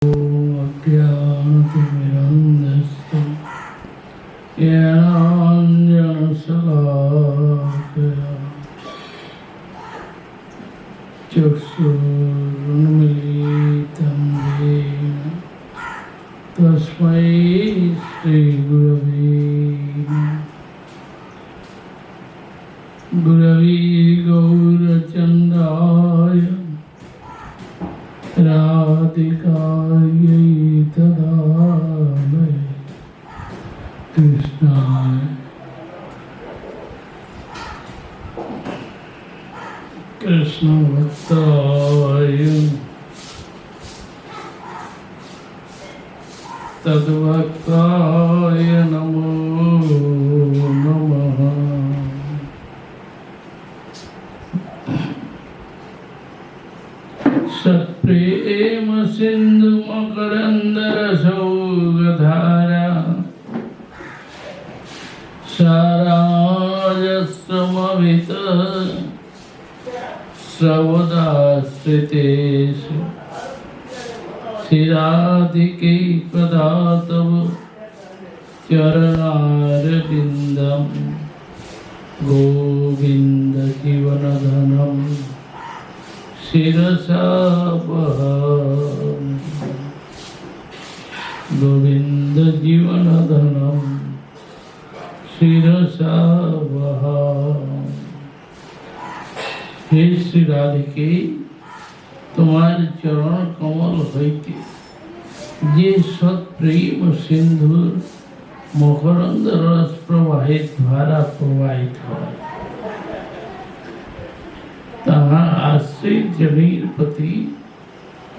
अज्ञानतिमिरन्धस्य ज्ञानाञ्जनशलाकया चक्षुरुन्मीलितं येन तस्मै श्रीगुरवे गौरचन्द्राय राधिकायै तदालये कृष्णाय कृष्णभक्ताय तद्भक्ताय नमो नमः। सत्प्रेम सिंधु मकरंदरसौगधारा साराजस्रमवित सर्वदाश्रितेषु शिराधिके कदा तव चरणारविन्दं गोविन्द जीवनधनम् शिरसा वहामि गोविंद जीवनधनम् शिरसा वहामि। हे श्री राधिके तुम्हार चरण कमल हईते जे सत्प्रेम सिंधुर मकरंद रस प्रवाहित धारा प्रवाहित হয় তাহা আশ্রিত জনের প্রতি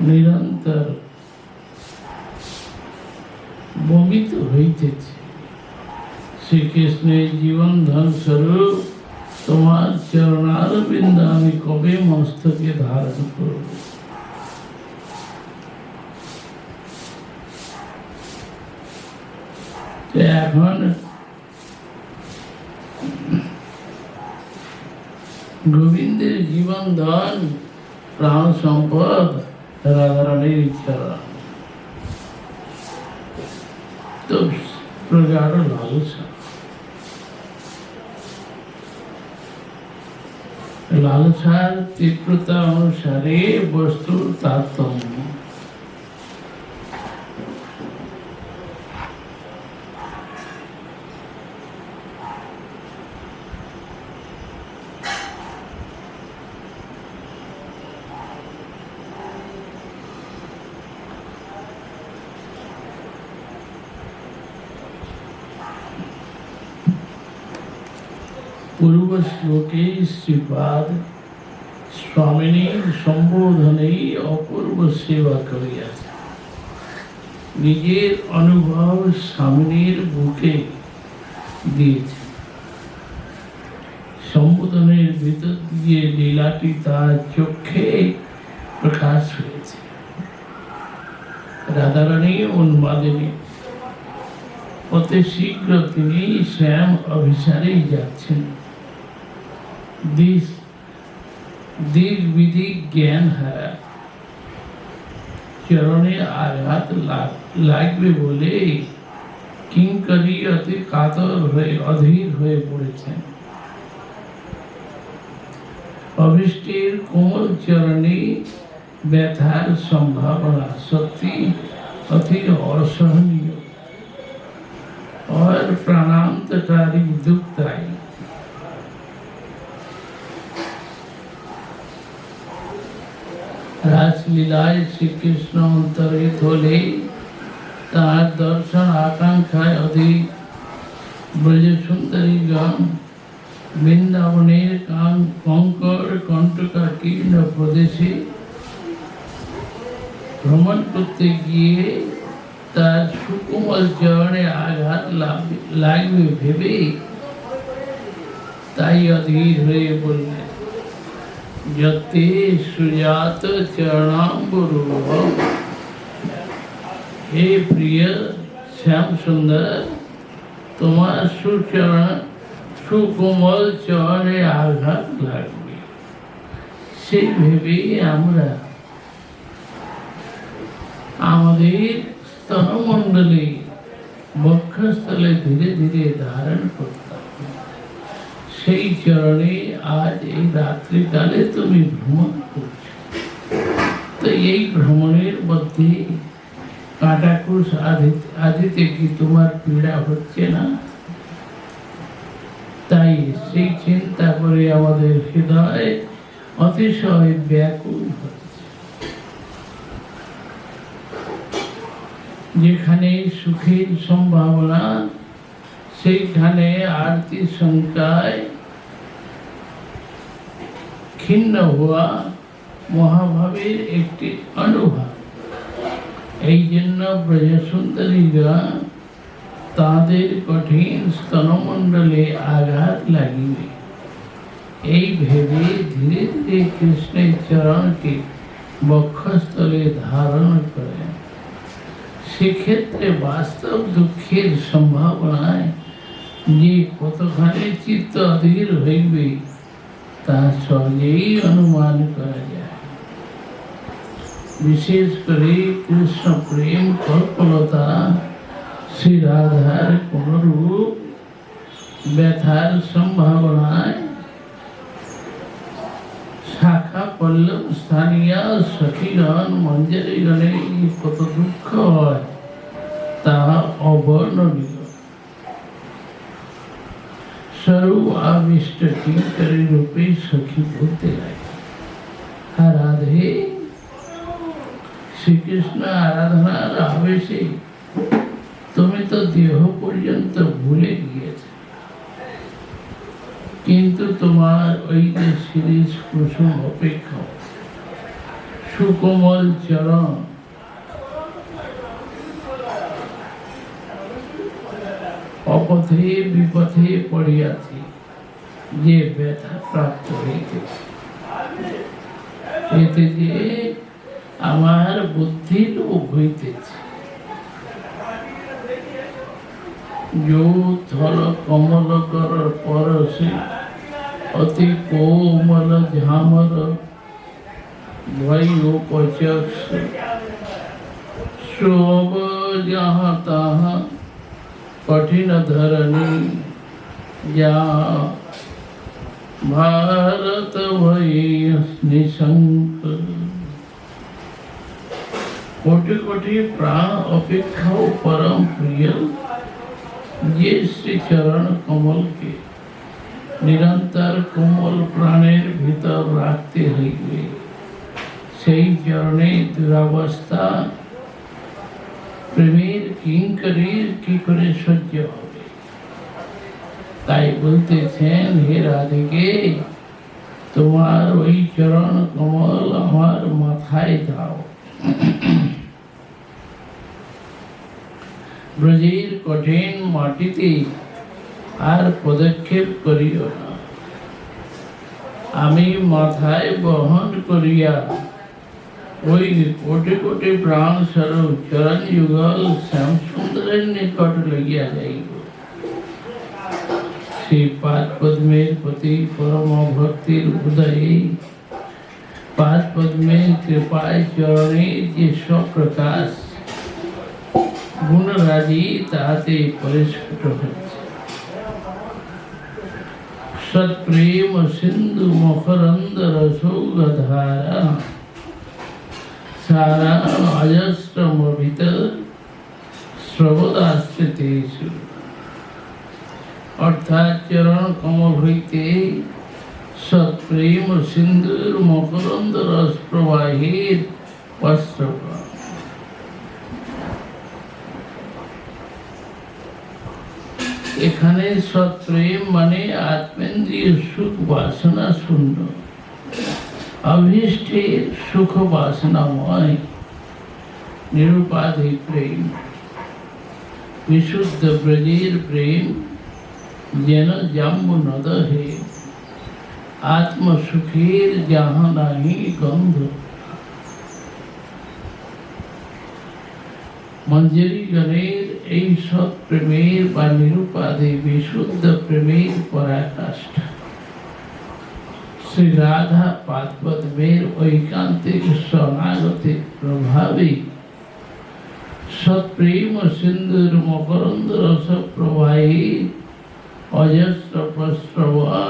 নিরন্তর বমিত হইতেছে। শ্রীকৃষ্ণের জীবন ধন স্বরূপ তোমার চরণারবিন্দ আমি কবে মস্তকে ধারণ করব। এখন গোবিন্দের জীবন ধন প্রাণ সম্পদ রাধারানীর ইচ্ছা তো প্রগাঢ় লালসা লালসার তীব্রতা অনুসারে বস্তুর তারতম্য। पूर्व श्लोके श्रीपाद स्वामिनी सम्बोधने अपूर्व सेवा करियाছে। নিজের অনুভব স্বামীর বুকে দিয়েছে। সম্বোধনের ভিতর দিয়ে লীলাটি তার চোখে প্রকাশ হয়েছে। রাধারানী উন্মাদিনী অতি শীঘ্র তিনি শ্যাম অভিসারেই যাচ্ছেন। দিক বিদিক জ্ঞান হারা চরণে আঘাত লাগবে বলে কিঙ্করী অতি কাতর হয়ে অধীর হয়ে পড়েছেন। অভিষ্টের কোমল চরণে ব্যথার সম্ভাবনা সত্যি অতি অসহনীয় और प्राणांतकारी दुखदायी। रासलीलाय श्री कृष्ण अंतरित होले तार दर्शन आकांक्षाय अधिक ब्रज सुंदरी गण বৃন্দাবনের কঙ্কর কণ্টকা কীর্ণ প্রদেশে ভ্রমণ করতে গিয়ে তার সুকোমল চরণে আঘাত লাগবে ভেবে তাই অধীর হয়ে বললেন, যতে সুজাত চরণাম্বরূহ। হে প্রিয় শ্যাম সুন্দর, তোমার সুকোমল চরণে আঘাত লাগবে সেই ভেবেই আমরা আমাদের স্তনমণ্ডলে বক্ষস্থলে ধীরে ধীরে ধারণ করতাম। সেই চরণে আজ এই রাত্রিকালে তুমি ভ্রমণ করছো। তো এই ভ্রমণের মধ্যে কাটাকুশ আদিতে কি তোমার পীড়া হচ্ছে না? তাই সেই চিন্তা করে আমাদের হৃদয় অতিশয় ব্যাকুল হচ্ছে। যেখানে সুখের সম্ভাবনা সেইখানে আরতি সংখ্যায় ক্ষীণ হওয়া মহাভাবের একটি অনুভব। এই জন্য ব্রজসুন্দরীরা তাদের কঠিন স্তনমণ্ডলে আঘাত লাগিবে এই ভেবে ধীরে ধীরে কৃষ্ণের চরণকে বক্ষস্থলে ধারণ করেন। সেক্ষেত্রে বাস্তব দুঃখের সম্ভাবনায় যে কতখানি চিত্ত অধীর হইবে তা সহজেই অনুমান করা যায়। বিশেষ করে কৃষ্ণ প্রেম কল্পলতা শ্রী রাধার কোনরূপ ব্যথার সম্ভাবনায় শাখা পল্লব স্থানীয় সখীগণ মঞ্জরীগণে কত দুঃখ হয় তাহা অবর্ণনীয়। স্বরূপ আবিষ্ট কিঙ্করী রূপে সখী বলতে লাগে, হ্যাঁ রাধে, শ্রীকৃষ্ণ আরাধনার আবেশে তুমি তো দেহ পর্যন্ত ভুলে গিয়েছ, কিন্তু তোমার ওই যে শিরিষ কুসুম অপেক্ষা সুকোমল চরণ অপথে বিপথে পড়িয়াছে, যে ব্যথা প্রাপ্ত হইতেছে, এতে যে আমার বুদ্ধি লোপ হইতেছে। থল কমল কর পরশে অতি কোমল ঝামর ভয় উপচক্ষ শোভ যাহা তাহা কঠিন ধরণী যা ভারত ভয় নিঃশঙ্ক। কোটি কোটি প্রাণ অপেক্ষাও পরম প্রিয় যে শ্রী চরণ কমলকে নিরন্তর কোমল প্রাণের ভিতর রাখতে হইবে, সেই চরণে দুরাবস্থা প্রেমের কিঙ্করীর কি করে সহ্য হবে। তাই বলতেছেন, হে রাধিকে, তোমার ওই চরণ কমল আমার মাথায় দাও। ব্রজের কঠিন মাটিতে আর পদক্ষেপ করিও না, আমি মাথায় বহন করিয়া ওই কোটি কোটি প্রাণ স্বরূপ চরণ যুগল শ্যাম সুন্দরের নিকট লইয়া যাইব। সেই পাদ পদ্মের প্রতি পরম ভক্তির উদয়ে পাদ পদ্মের কৃপায় চরণে যে স্বপ্রকাশ গুণরাজি তাহাতে পরিস্ফুট হচ্ছে। সৎপ্রেম সিন্ধু মকরন্দ রসৌগধারা সারা অজস্রম ভিতর সর্বদাশ্রিতেষু। অর্থাৎ চরণ কমল হইতে সৎপ্রেম সিন্ধুর মকরন্দ রস প্রবাহের বস্ত্রপাত। এখানে সৎপ্রেম মানে আত্মেন্দ্রিয় সুখ বাসনা শূন্য, অভীষ্টের সুখ বাসনাময় নিরুপাধি প্রেম। বিশুদ্ধ ব্রজের প্রেম যেন জাম্বু নদহে, আত্মসুখের যাহা নাহি গন্ধ। মঞ্জরীগণের এই সৎ প্রেমের বা নিরুপাধি বিশুদ্ধ প্রেমের পরাকাষ্ঠা শ্রী রাধা পাদপদ্মের ঐকান্তিক শরণাগতির প্রভাবে सत्प्रेम सिंदूर मकरंद रस प्रवाही अजस्र प्रस्रवा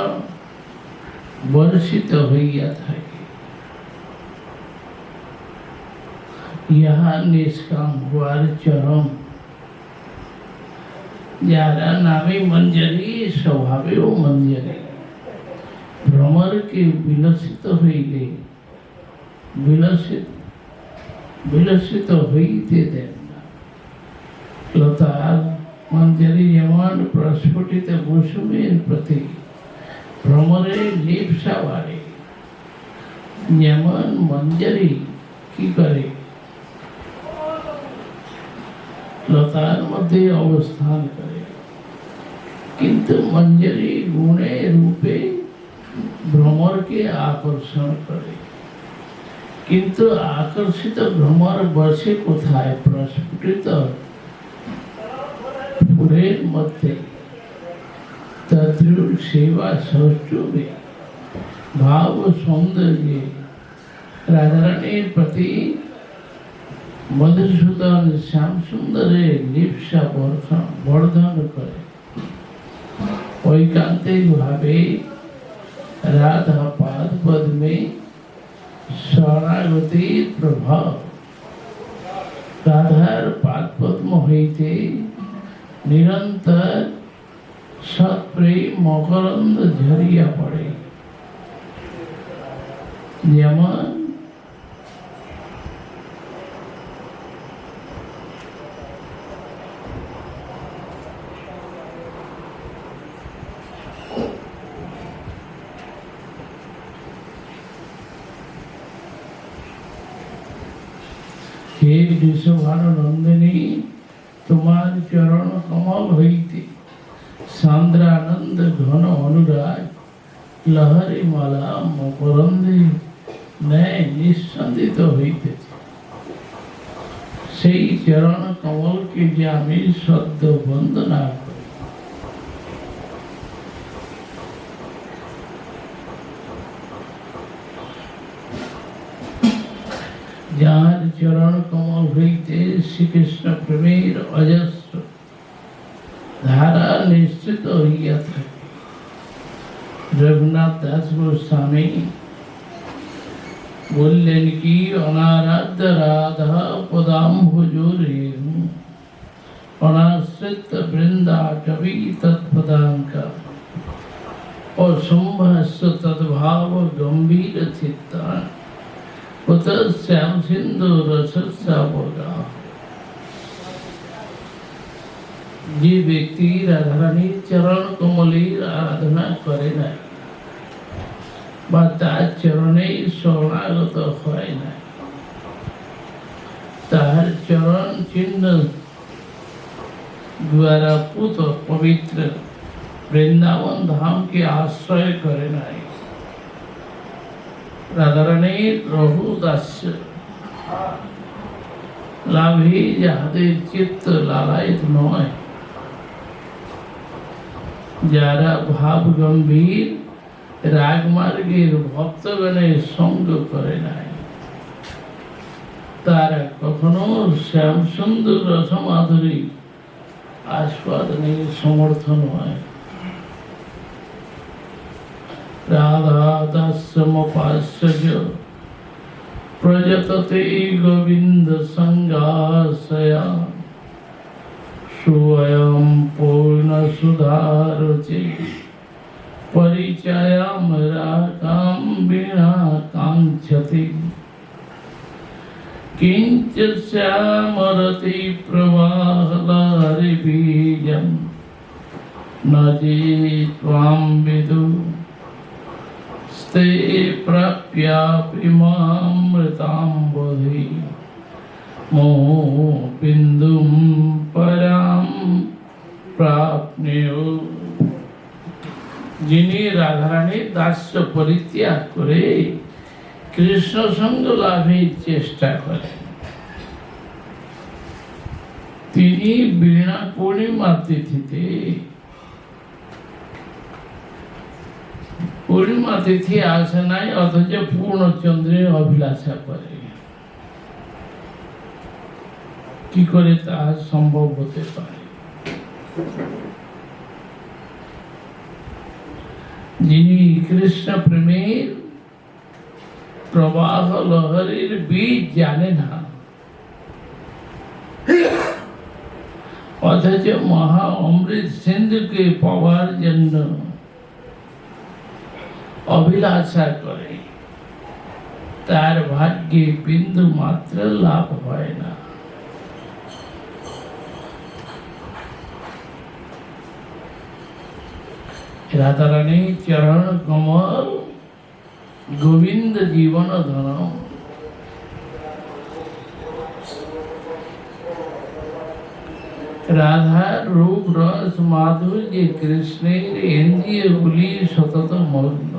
वर्षित हইয়া থাকে। यहाँ निष्काम हुआर चरम যারা নামে মঞ্জরি স্বভাবেও মঞ্জরি ভ্রমরকে বিলসিত হইলে বিলসিত হইতে দেন না। লতার মঞ্জরি যেমন প্রস্ফুটিত কুসুমের প্রতি ভ্রমরের লিপ্সা বাড়ে, যেমন মঞ্জরি কি করে লতার মধ্যে অবস্থান করে, কিন্তু মঞ্জরি গুণে রূপে ভ্রমরকে আকর্ষণ করে। কিন্তু আকর্ষিত ভ্রমর বসে কোথায়? প্রস্ফুটিত ফুলের মধ্যে। তদ্রূপ সেবা সৌষ্ঠবে ভাব সৌন্দর্যে রাধারানীর প্রতি মধুসূদন শ্যাম সুন্দরের লিপ্সা বর্ধন করে। ঐকান্তিক ভাবে রাধা পাদ পদ্মে শরণাগতির প্রভাব রাধার পাদ পদ্ম হইতে নিরন্তর সৎপ্রেম মকরন্দ ঝরিয়া পড়ে। যেমন हे विश्वभानुनंदिनी, तुम्हार चरण कमल हईते सांद्रानंद घन अनुराग लहरी माला मकरंदे न्याय निस्संदित हईते। সেই চরণ কমলকে যে আমি সদ্য বন্দনা করি। যার চরণ কমল হইতে শ্রীকৃষ্ণ প্রেমের অজস্র ধারা নিশ্চিত হইয়া থাকে। রঘুনাথ দাস গোস্বামী বললেন কি, অনারাধ্য রাধা পদাম্বুজোরে অনাশ্রিত বৃন্দাটবী তৎপদাঙ্কা অসম্ভাস্য তদ্ভাব গম্ভীর চিত্তা उत श्याम सिंधु रसस्यावगा। যে ব্যক্তি রাধারানীর চরণ কমলের আরাধনা করে নাই বা তার চরণে শরণাগত হয় না, তার চরণ চিহ্ন দ্বারা পুত পবিত্র বৃন্দাবন ধামকে আশ্রয় করে নাই, রাধারানীর রঘু দাস্য লাভে যাহাদের চিত্ত লালায়িত নয়, যারা ভাব গম্ভীর রাগমার্গের ভক্তগণের সঙ্গ করে নাই, তারা কখনো শ্যাম সুন্দর রসমাধুরী আস্বাদনে সমর্থ নয়। রাধা দাস্যমপাস্য প্রযততে গোবিন্দ সঙ্গাশয়া সুয়ং পূর্ণ সুধারুচি পরিচয়ম রাকাম বিনা কাঙ্ক্ষতি কিঞ্চ শ্যামরতি প্রবাহলারি বীজম ন যে ত্বাম বিদু ते प्राप्यामृताम्बुधि मोह बिंदुं परां प्राप्नुयु। যিনি রাধারানীর দাস্য পরিত্যাগ করে কৃষ্ণ সঙ্গ লাভের চেষ্টা করেন, তিনি বীণা পূর্ণিমা তিথিতে পূর্ণিমা তিথি আসে নাই, অথচ পূর্ণচন্দ্রের অভিলাষা করে। কি করে তা সম্ভব হতে পারে? যিনি কৃষ্ণ প্রেমের প্রবাহ লহরীর বীজ জানে না, অথচ মহা অমৃত সিন্ধুকে পাওয়ার জন্য অভিলাষা করে, তার ভাগ্যে বিন্দু মাত্র লাভ হয় না। রাধারানী চরণ কমল গোবিন্দ জীবন ধন। রাধার রূপ রস মাধুর্য কৃষ্ণের ইন্দ্রিয়গুলি সতত মগ্ন।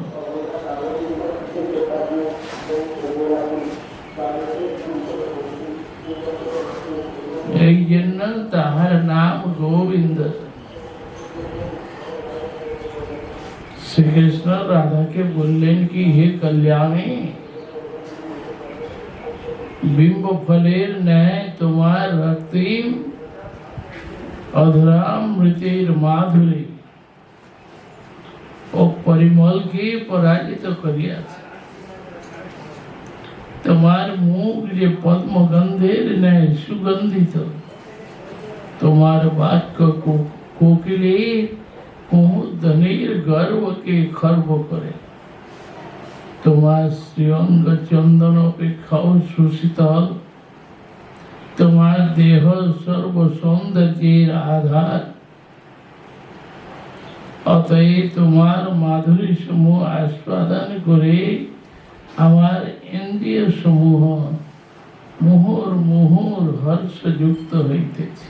এই জন্য তাহার নাম গোবিন্দ। শ্রীকৃষ্ণ রাধাকে বললেন কি, হে কল্যাণী, বিম্ব ফলের ন্যায় তোমার রক্তিম অধরামৃতের মাধুরী ও পরিমলকে পরাজিত করিয়াছে। তোমার মুখ যে পদ্মগন্ধের ন্যায় সুগন্ধিত, তোমার বাক্য কোকিলের কুমুদনির গর্বকে খর্ব করে, তোমার শ্রীঅঙ্গ চন্দন অপেক্ষাও সুশীতল, তোমার দেহ সর্ব সৌন্দর্যের আধার। অতএব তোমার মাধুরী সমূহ আস্বাদন করে আমার ইন্দ্রিয় সমূহ মুহুর মুহুর হর্ষযুক্ত হইতেছে।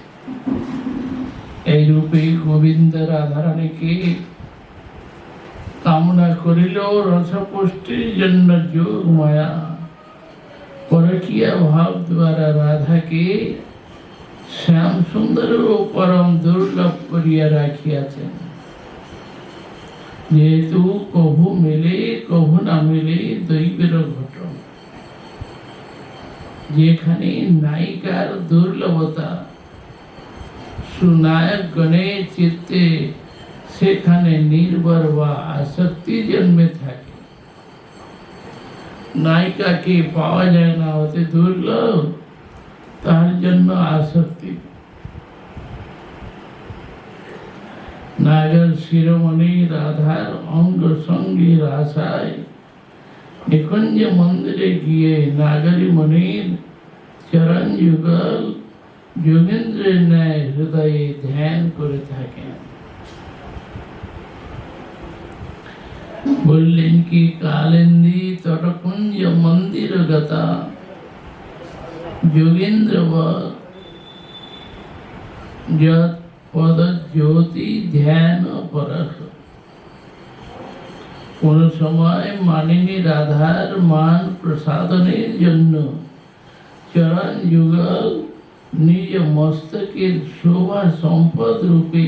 এই রূপে গোবিন্দ রাধারানীকে কামনা করিল রসপুষ্টির জন্য যোগ মায়া পরকীয়া ভাব দ্বারা রাধাকে শ্যাম সুন্দর ও পরম দুর্লভ করিয়া রাখিয়াছেন। যেহেতু কভু মেলে কভু না মেলে দৈবের ঘটন, যেখানে নায়িকার দুর্লভতা সুনায়ক গণের চিত্তে সেখানে নির্ভর বা আসক্তি জন্মে থাকে। নায়িকাকে পাওয়া যায় না, অতি দুর্লভ, তার জন্য আসক্তি। নাগর শিরোমণি রাধার অঙ্গ সঙ্গীর আশায় নিকুঞ্জ মন্দিরে গিয়ে নাগরী মণির চরণ যুগল যোগেন্দ্রের ন্যায় হৃদয়ে ধ্যান করে থাকেন। বললেন কি, কালেন্দি তটকুঞ্জ মন্দির গতা যোগেন্দ্র পদ জ্যোতি ধ্যান পরশ। কোন সময় মানিনী রাধার মান প্রসাদনের জন্য চরণ যুগল নিজ মস্তকের শোভা সম্পদ রূপে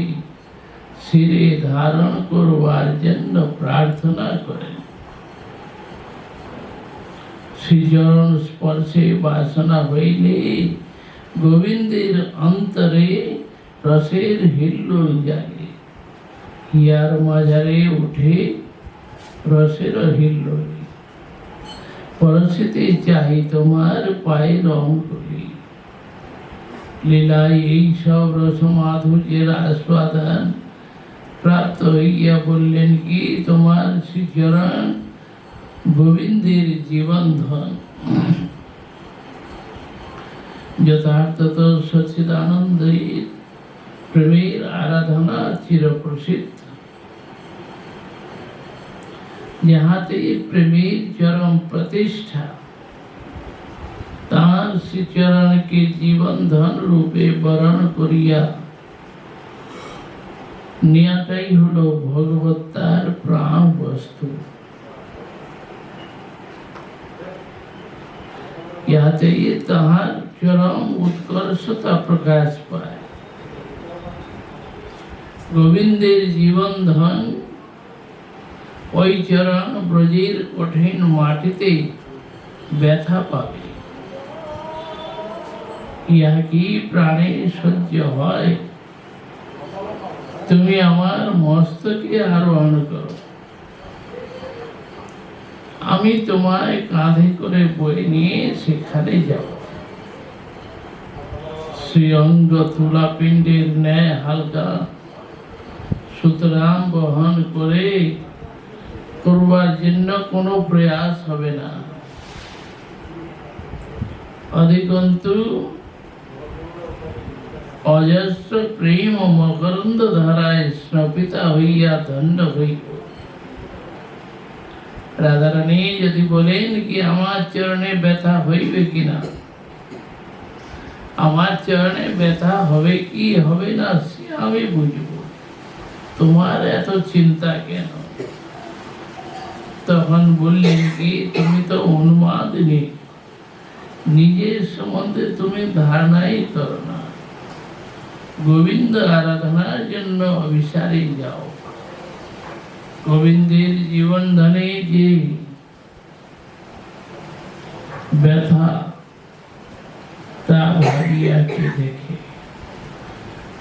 শিরে ধারণ করবার জন্য প্রার্থনা করেন। শ্রীচরণ স্পর্শে বাসনা হইলে গোবিন্দের অন্তরে রসের হিল্লোল জাগে, হিয়ার মাঝারে উঠে রসের হিল্লোল। পরশিতে চাহি তোমার পায়ের অঙ্গুলি। লীলায় এই সব রস মাধুর্যের আস্বাদন প্রাপ্ত হইয়া বললেন কি, তোমার শ্রীচরণ গোবিন্দের জীবন ধন। যথার্থত সচ্চিদানন্দের প্রেমের আরাধনা চিরপ্রসিদ্ধ। যাহাতে প্রেমের চরম প্রতিষ্ঠা, তাঁর শ্রীচরণকে জীবন ধন রূপে বরণ করিয়া নেওয়াটাই হল ভগবত্তার প্রাণ বস্তু। ইহাতে তাহার চরম উৎকর্ষতা প্রকাশ পায়। গোবিন্দের জীবন ধন ওই চরণ ব্রজের কঠিন মাটিতে ব্যথা পাবে। ইহা কি প্রাণে সহ্য হয়? তুমি আমার মস্তকে আরোহণ করো, আমি তোমায় কাঁধে করে বয়ে নিয়ে সেখানে যাব। শ্রীঅঙ্গ তুলা পিণ্ডের ন্যায় হালকা, সুতরাং বহন করে করবার জন্য কোনো প্রয়াস হবে না। অধিকন্তু অজস্র প্রেম ও মকরন্দ ধারায় স্নপিতা হইয়া দণ্ড হইব। রাধারানী যদি বলেন কি আমার চরণে ব্যথা হইবে কিনা, আমার চরণে ব্যথা হবে কি হবে না সে আমি বুঝব, তোমার এত চিন্তা কেন? তখন বললেন কি তুমি তো উন্মাদিনী, নিজের সম্বন্ধে তুমি ধারণাই করো না। গোবিন্দ আরাধনার জন্য অভিসারে যাও। গোবিন্দের জীবন ধনে যে ব্যথা তা ভাবিয়াকে দেখে।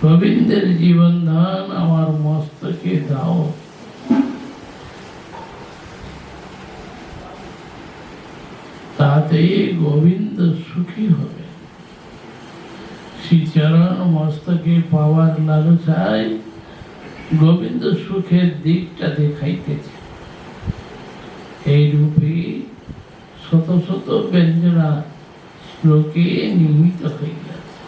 গোবিন্দের জীবন ধান আমার মস্তকে দাও। তাতে গোবিন্দ সুখী হবে। শ্রীচরণ মস্তকে পাওয়ার লালসায় গোবিন্দ সুখের দিকটা দেখাইতেছে। এই রূপে শত শত ব্যঞ্জনা শ্লোকে নিহিত হইয়াছে।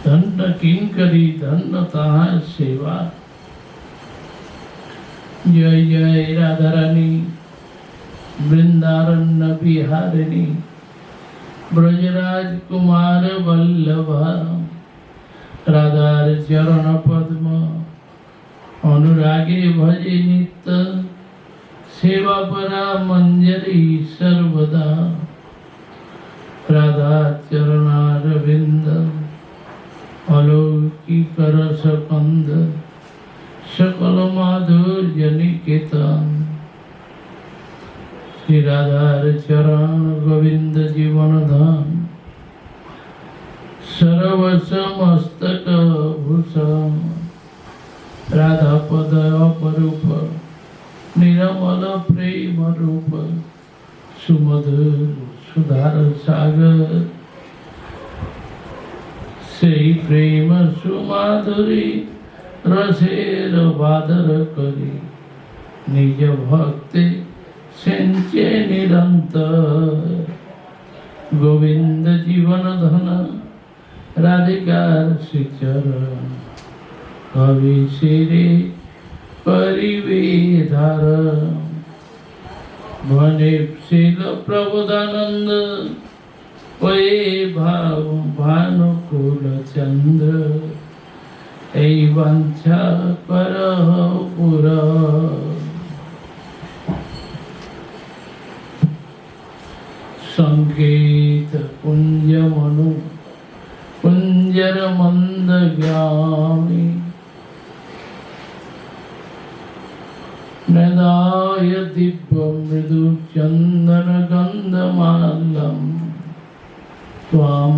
ধন্য কিঙ্করী ধন্য তাহার সেবা। জয় জয় রাধারানী বৃন্দারণ্য বিহারিণী ব্রজরাজ কুমার বল্লভা। রাধার চরণ পদ্ম অনুরাগে ভজে নিত্য, সেবা পরা মঞ্জরি সর্বদা। রাধা চরণার বিন্দ অলৌকিক রস কন্দ, সকল মাধুর্য নিকেতন। শ্রী রাধার চরণ গোবিন্দ জীবন ধন, সর্বস্ব মস্তক ভূষণ। রাধা পদ অপরূপ নিরমল প্রেম রূপ, সুমধুর সুধার সাগর। সেই প্রেম সুমাধুরী রসের বাদর করি, নিজ ভক্তে সেঞ্চে নিরন্তর। গোবিন্দ জীবন ধন রাধিকার শ্রীচরণ, কবি শিরে করিবে ধারণ। ভনে শিল প্রবোধানন্দ, ওয়ে ভানুকুল চন্দ্র। এই বাঞ্ছা কর পুরা। संकेत कुंज मनु कुंजर मंद ज्ञानी, नदाय दिव्य मृदु चंदन गंधमालम। त्वां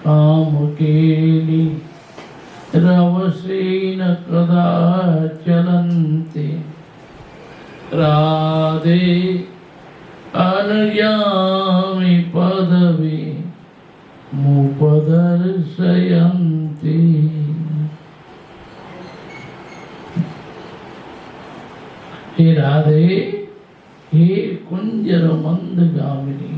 कामकेली रवसेन कदा चलन्ति, राधे अनुयामि पदवी मुपदर्शयन्ति। हे राधे, हे कुंजर मंदगामिनी,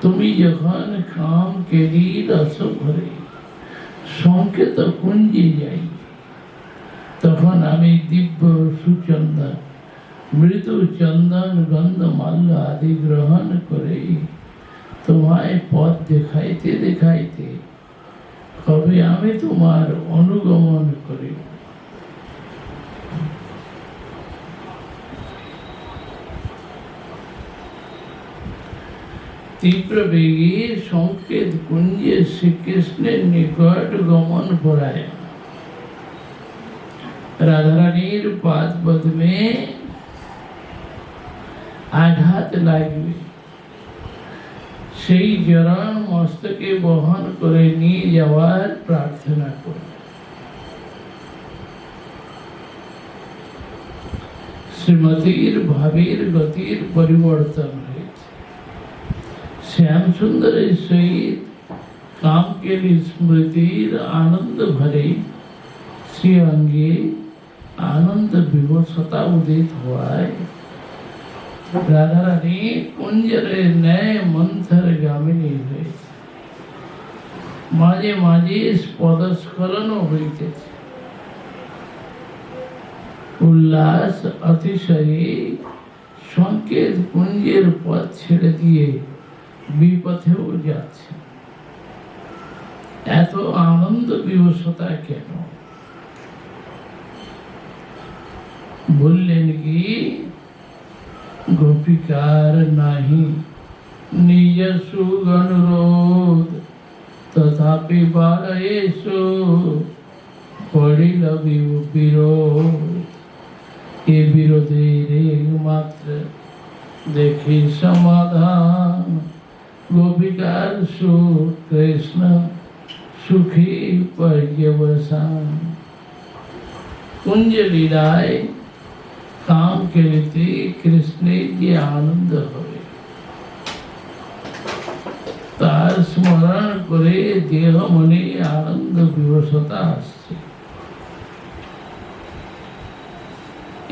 তুমি যখন কাম কেলি রস ভরে সংকেত কুঞ্জে যাই, তখন আমি দিব্য সুচন্দন মৃদু চন্দন গন্ধ মাল্য আদি গ্রহণ করে তোমায় পথ দেখাইতে দেখাইতে কবে আমি তোমার অনুগমন করি। তীব্র বেগে সংকেত কুঞ্জে শ্রীকৃষ্ণের নিকট গমন করায়। রাধারানীর পাদ পদ্মে আঘাত লাগবে, সেই জরান মস্তকে বহন করে নিয়ে যাওয়ার প্রার্থনা করি। শ্রীমতীর ভাবের গতির পরিবর্তন হয়েছে। শ্যাম সুন্দরের সহিত কামকেলি স্মৃতির আনন্দ ভরে শ্রী অঙ্গে আনন্দ বিভৎসতা উদিত হওয়ায় রাধারানী কুঞ্জরের ন্যায় মন্থর গামিনী হয়েছে। মাঝে মাঝে পদস্খলনও হইতেছে। উল্লাস অতিশয়ে সংকেত কুঞ্জের পথ ছেড়ে দিয়ে বিপথেও যাচ্ছে। এত আনন্দ বিভৎসতা কেন? বললেন কি, গোপিকার নাহি নিজ সুগনুরোধ তথাপি বারয়েশো পড়িল বিরোধ। এ বিরোধের একমাত্র দেখি সমাধান, গোপিকার সুখ কৃষ্ণ সুখী পর্যবসান। কুঞ্জ লীলায় কাম খেলিতে কৃষ্ণের যে আনন্দ হবে তার স্মরণ করে দেহ মনে আনন্দ বিভৎসতা আসছে।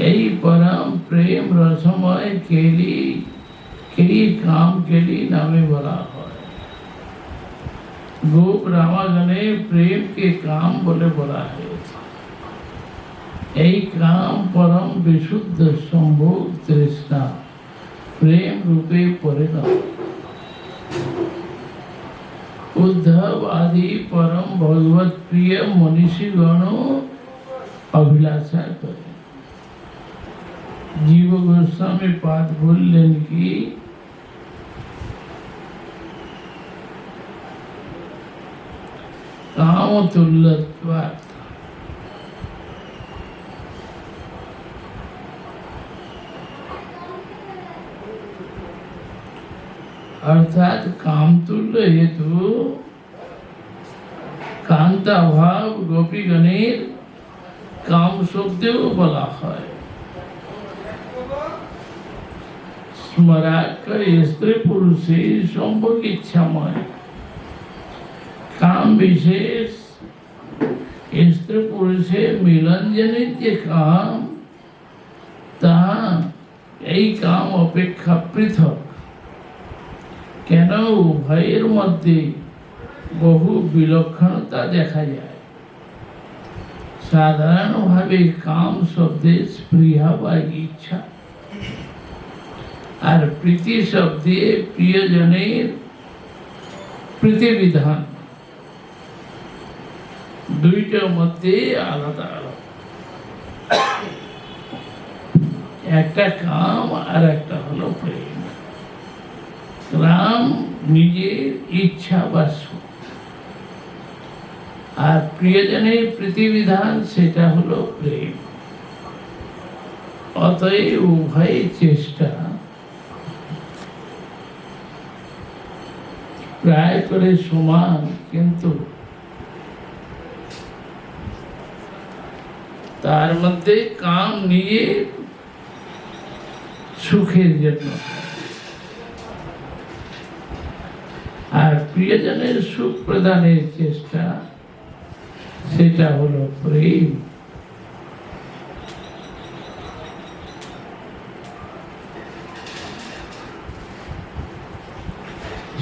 এই পরম প্রেম রসময় কেলি কাম কেলি নামে বলা হয়। গোপ রামাগণে প্রেম কে কাম বলে বলা হয়েছে। এই কাম পরম বিশুদ্ধ সম্ভোগ তৃষ্ণা প্রেম রূপে পরিণত। উদ্ধব আদি পরম ভগবত প্রিয় মনীষীগণ অভিলাষা করে। জীব গোস্বামী পাঠ বললেন কি, কাম তুল্যত্বাৎ अर्थात कामतुल्य हेतु कांता भाव गोपीगणेर काम शब्देও বলা হয়। স্মরাকার স্ত্রী পুরুষের সম্ভোগ ইচ্ছাময় কাম বিশেষ স্ত্রী পুরুষের মিলনজনিত যে কাম, তা এই কাম অপেক্ষা পৃথক। কেন? উভয়ের মধ্যে বহু বিলক্ষণতা দেখা যায়। সাধারণভাবে কাম শব্দে স্পৃহা বা ইচ্ছা, আর প্রীতি শব্দে প্রিয়জনের প্রীতিবিধান। দুইটার মধ্যে আলাদা আলাদা, একটা কাম আর একটা হলো প্রেম। রাম নিজের ইচ্ছা বা সুখ, আর প্রিয়জনের প্রীতিবিধান সেটা হলো প্রেম। অতএব উভয় চেষ্টা প্রায় করে সমান, কিন্তু তার মধ্যে কাম নিয়ে সুখের জন্য, আর প্রিয়জনের সুখ প্রদানের চেষ্টা সেটা হলো প্রেম।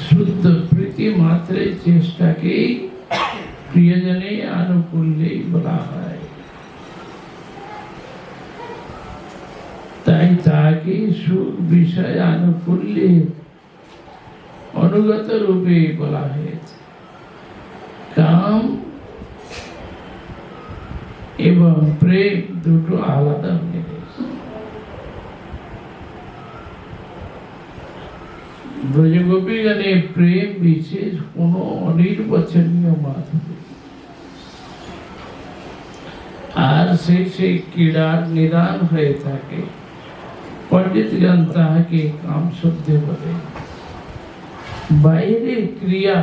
শুদ্ধ প্রীতি মাত্রের চেষ্টাকে প্রিয়জনে আনুকূল্যেই বলা হয়। তাই তাকে সুখ বিষয় আনুকূল্যে অনুগত রূপে বলা হয়েছে। কাম এবং প্রেম দুটো আলাদা জিনিস। ব্রজগোপীগণে প্রেম বিশেষ কোনো অনির্বচনীয় মাধুরী, আর সেই ক্রীড়ার নিদান হয়ে থাকে। পণ্ডিতগণ তাহাকে কাম শব্দে বলে। বাইরের ক্রিয়া